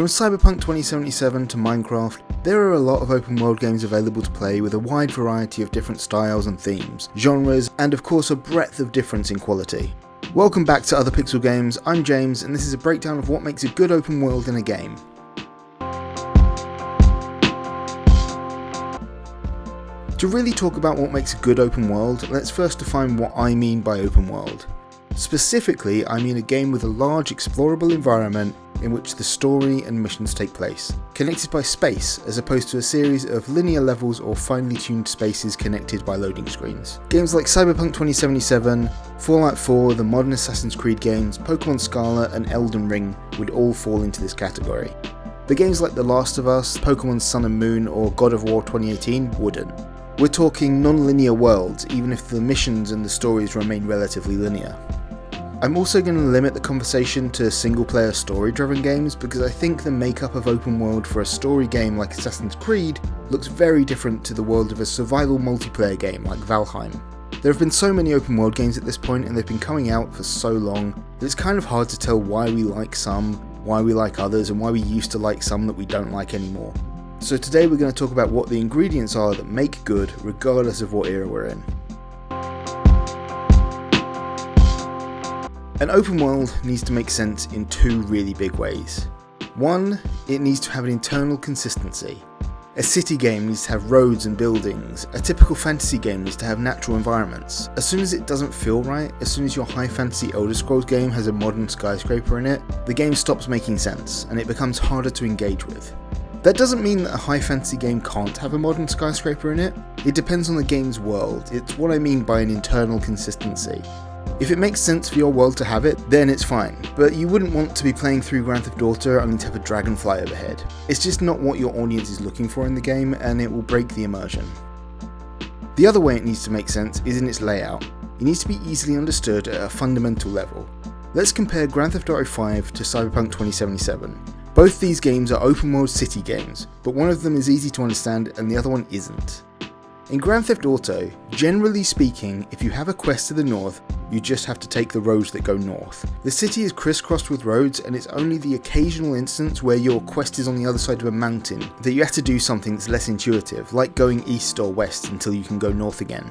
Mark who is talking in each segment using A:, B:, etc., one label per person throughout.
A: From Cyberpunk 2077 to Minecraft, there are a lot of open world games available to play with a wide variety of different styles and themes, genres, and of course a breadth of difference in quality. Welcome back to Other Pixel Games, I'm James, and this is a breakdown of what makes a good open world in a game. To really talk about what makes a good open world, let's first define what I mean by open world. Specifically, I mean a game with a large explorable environment in which the story and missions take place, connected by space as opposed to a series of linear levels or finely tuned spaces connected by loading screens. Games like Cyberpunk 2077, Fallout 4, the modern Assassin's Creed games, Pokemon Scarlet and Elden Ring would all fall into this category. But games like The Last of Us, Pokemon Sun and Moon or God of War 2018 wouldn't. We're talking non-linear worlds, even if the missions and the stories remain relatively linear. I'm also going to limit the conversation to single-player story-driven games because I think the makeup of open world for a story game like Assassin's Creed looks very different to the world of a survival multiplayer game like Valheim. There have been so many open world games at this point and they've been coming out for so long that it's kind of hard to tell why we like some, why we like others, and why we used to like some that we don't like anymore. So today we're going to talk about what the ingredients are that make good regardless of what era we're in. An open world needs to make sense in two really big ways. One, it needs to have an internal consistency. A city game needs to have roads and buildings. A typical fantasy game needs to have natural environments. As soon as it doesn't feel right, as soon as your high fantasy Elder Scrolls game has a modern skyscraper in it, the game stops making sense and it becomes harder to engage with. That doesn't mean that a high fantasy game can't have a modern skyscraper in it. It depends on the game's world. It's what I mean by an internal consistency. If it makes sense for your world to have it, then it's fine, but you wouldn't want to be playing through Grand Theft Auto only to have a dragonfly overhead. It's just not what your audience is looking for in the game, and it will break the immersion. The other way it needs to make sense is in its layout. It needs to be easily understood at a fundamental level. Let's compare Grand Theft Auto 5 to Cyberpunk 2077. Both these games are open world city games, but one of them is easy to understand and the other one isn't. In Grand Theft Auto, generally speaking, if you have a quest to the north, you just have to take the roads that go north. The city is crisscrossed with roads and it's only the occasional instance where your quest is on the other side of a mountain that you have to do something that's less intuitive, like going east or west until you can go north again.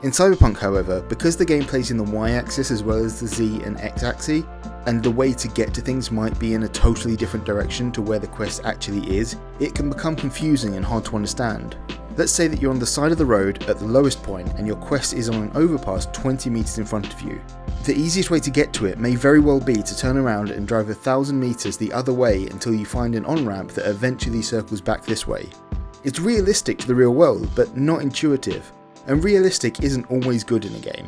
A: In Cyberpunk, however, because the game plays in the y-axis as well as the z and x-axis, and the way to get to things might be in a totally different direction to where the quest actually is, it can become confusing and hard to understand. Let's say that you're on the side of the road at the lowest point and your quest is on an overpass 20 meters in front of you. The easiest way to get to it may very well be to turn around and drive 1,000 meters the other way until you find an on-ramp that eventually circles back this way. It's realistic to the real world, but not intuitive, and realistic isn't always good in a game.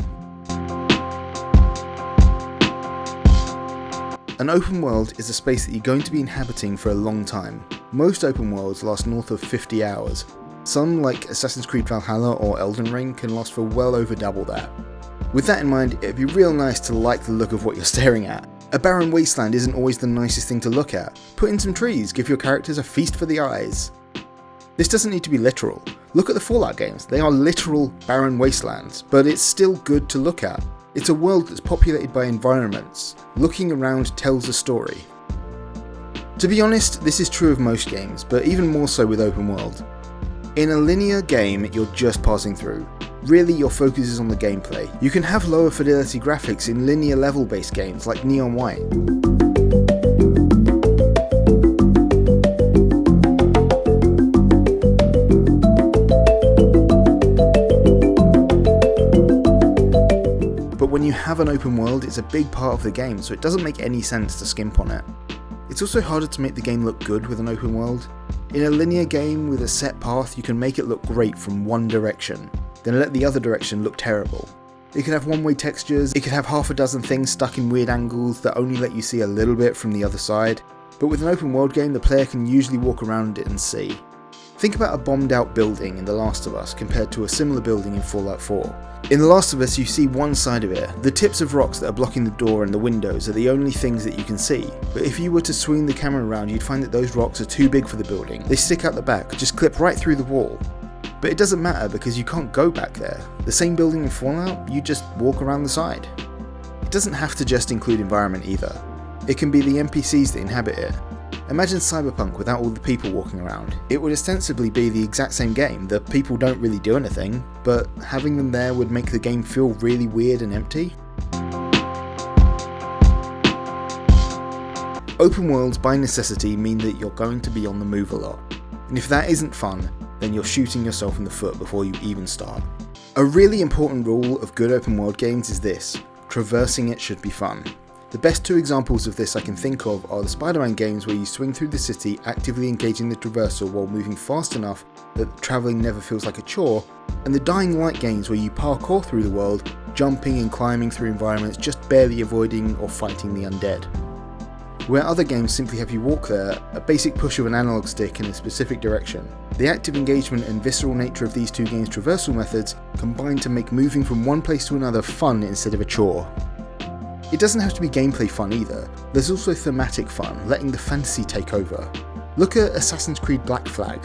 A: An open world is a space that you're going to be inhabiting for a long time. Most open worlds last north of 50 hours. Some, like Assassin's Creed Valhalla or Elden Ring, can last for well over double that. With that in mind, it'd be real nice to like the look of what you're staring at. A barren wasteland isn't always the nicest thing to look at. Put in some trees, give your characters a feast for the eyes. This doesn't need to be literal. Look at the Fallout games, they are literal barren wastelands, but it's still good to look at. It's a world that's populated by environments. Looking around tells a story. To be honest, this is true of most games, but even more so with open world. In a linear game, you're just passing through. Really, your focus is on the gameplay. You can have lower fidelity graphics in linear level based games like Neon White. But when you have an open world, it's a big part of the game, so it doesn't make any sense to skimp on it. It's also harder to make the game look good with an open world. In a linear game with a set path, you can make it look great from one direction, then let the other direction look terrible. It could have one-way textures, it could have half a dozen things stuck in weird angles that only let you see a little bit from the other side, but with an open world game the player can usually walk around it and see. Think about a bombed out building in The Last of Us compared to a similar building in Fallout 4. In The Last of Us you see one side of it. The tips of rocks that are blocking the door and the windows are the only things that you can see. But if you were to swing the camera around you'd find that those rocks are too big for the building. They stick out the back, just clip right through the wall. But it doesn't matter because you can't go back there. The same building in Fallout, you just walk around the side. It doesn't have to just include environment either. It can be the NPCs that inhabit it. Imagine Cyberpunk without all the people walking around. It would ostensibly be the exact same game. The people don't really do anything, but having them there would make the game feel really weird and empty. Open worlds by necessity mean that you're going to be on the move a lot. And if that isn't fun, then you're shooting yourself in the foot before you even start. A really important rule of good open world games is this: traversing it should be fun. The best two examples of this I can think of are the Spider-Man games where you swing through the city actively engaging the traversal while moving fast enough that travelling never feels like a chore, and the Dying Light games where you parkour through the world, jumping and climbing through environments just barely avoiding or fighting the undead. Where other games simply have you walk there, a basic push of an analog stick in a specific direction. The active engagement and visceral nature of these two games' traversal methods combine to make moving from one place to another fun instead of a chore. It doesn't have to be gameplay fun either, there's also thematic fun, letting the fantasy take over. Look at Assassin's Creed Black Flag.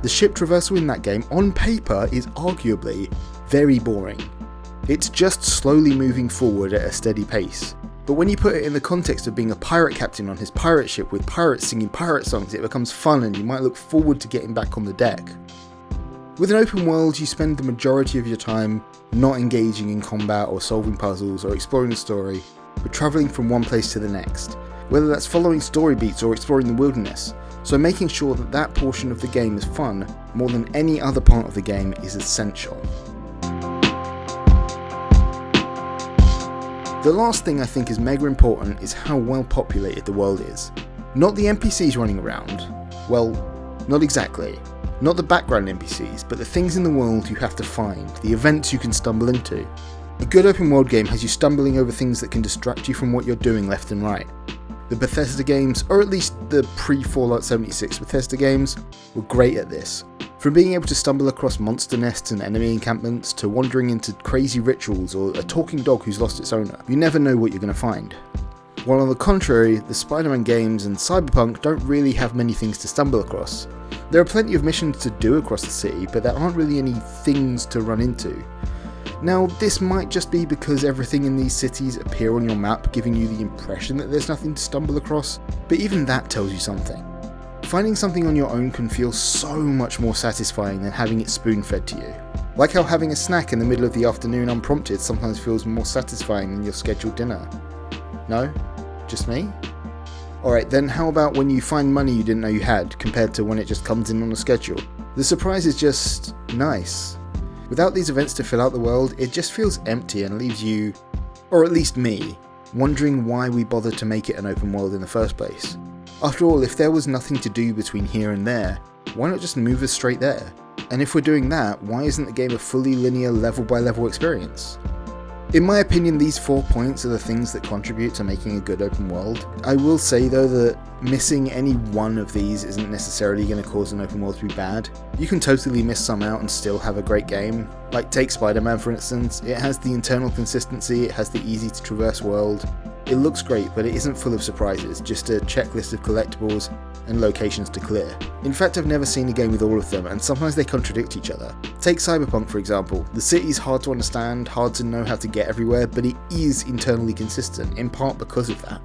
A: The ship traversal in that game, on paper, is arguably very boring. It's just slowly moving forward at a steady pace. But when you put it in the context of being a pirate captain on his pirate ship with pirates singing pirate songs, it becomes fun and you might look forward to getting back on the deck. With an open world, you spend the majority of your time not engaging in combat or solving puzzles or exploring the story, but travelling from one place to the next, whether that's following story beats or exploring the wilderness, so making sure that that portion of the game is fun more than any other part of the game is essential. The last thing I think is mega important is how well populated the world is. Not the NPCs running around, well, not exactly. Not the background NPCs, but the things in the world you have to find, the events you can stumble into. A good open world game has you stumbling over things that can distract you from what you're doing left and right. The Bethesda games, or at least the pre-Fallout 76 Bethesda games, were great at this. From being able to stumble across monster nests and enemy encampments, to wandering into crazy rituals or a talking dog who's lost its owner, you never know what you're going to find. While on the contrary, the Spider-Man games and Cyberpunk don't really have many things to stumble across. There are plenty of missions to do across the city, but there aren't really any things to run into. Now, this might just be because everything in these cities appear on your map, giving you the impression that there's nothing to stumble across, but even that tells you something. Finding something on your own can feel so much more satisfying than having it spoon-fed to you. Like how having a snack in the middle of the afternoon unprompted sometimes feels more satisfying than your scheduled dinner. No? Just me? Alright, then how about when you find money you didn't know you had, compared to when it just comes in on a schedule? The surprise is just nice. Without these events to fill out the world, it just feels empty and leaves you, or at least me, wondering why we bothered to make it an open world in the first place. After all, if there was nothing to do between here and there, why not just move us straight there? And if we're doing that, why isn't the game a fully linear level-by-level experience? In my opinion, these 4 points are the things that contribute to making a good open world. I will say though that missing any one of these isn't necessarily going to cause an open world to be bad. You can totally miss some out and still have a great game. Like take Spider-Man for instance, it has the internal consistency, it has the easy to traverse world. It looks great, but it isn't full of surprises, just a checklist of collectibles and locations to clear. In fact, I've never seen a game with all of them, and sometimes they contradict each other. Take Cyberpunk for example. The city's hard to understand, hard to know how to get everywhere, but it is internally consistent, in part because of that.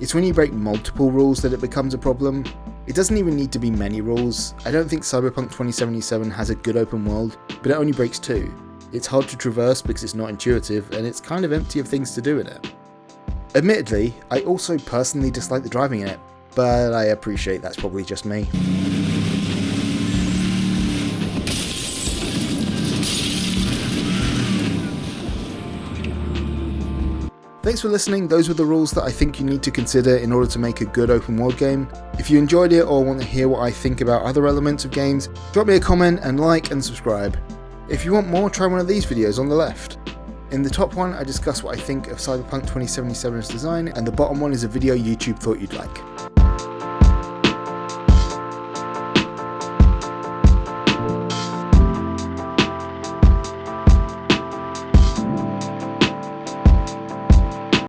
A: It's when you break multiple rules that it becomes a problem. It doesn't even need to be many rules. I don't think Cyberpunk 2077 has a good open world, but it only breaks 2. It's hard to traverse because it's not intuitive, and it's kind of empty of things to do in it. Admittedly, I also personally dislike the driving in it, but I appreciate that's probably just me. Thanks for listening. Those were the rules that I think you need to consider in order to make a good open world game. If you enjoyed it or want to hear what I think about other elements of games, drop me a comment and like and subscribe. If you want more, try one of these videos on the left. In the top one, I discuss what I think of Cyberpunk 2077's design, and the bottom one is a video YouTube thought you'd like.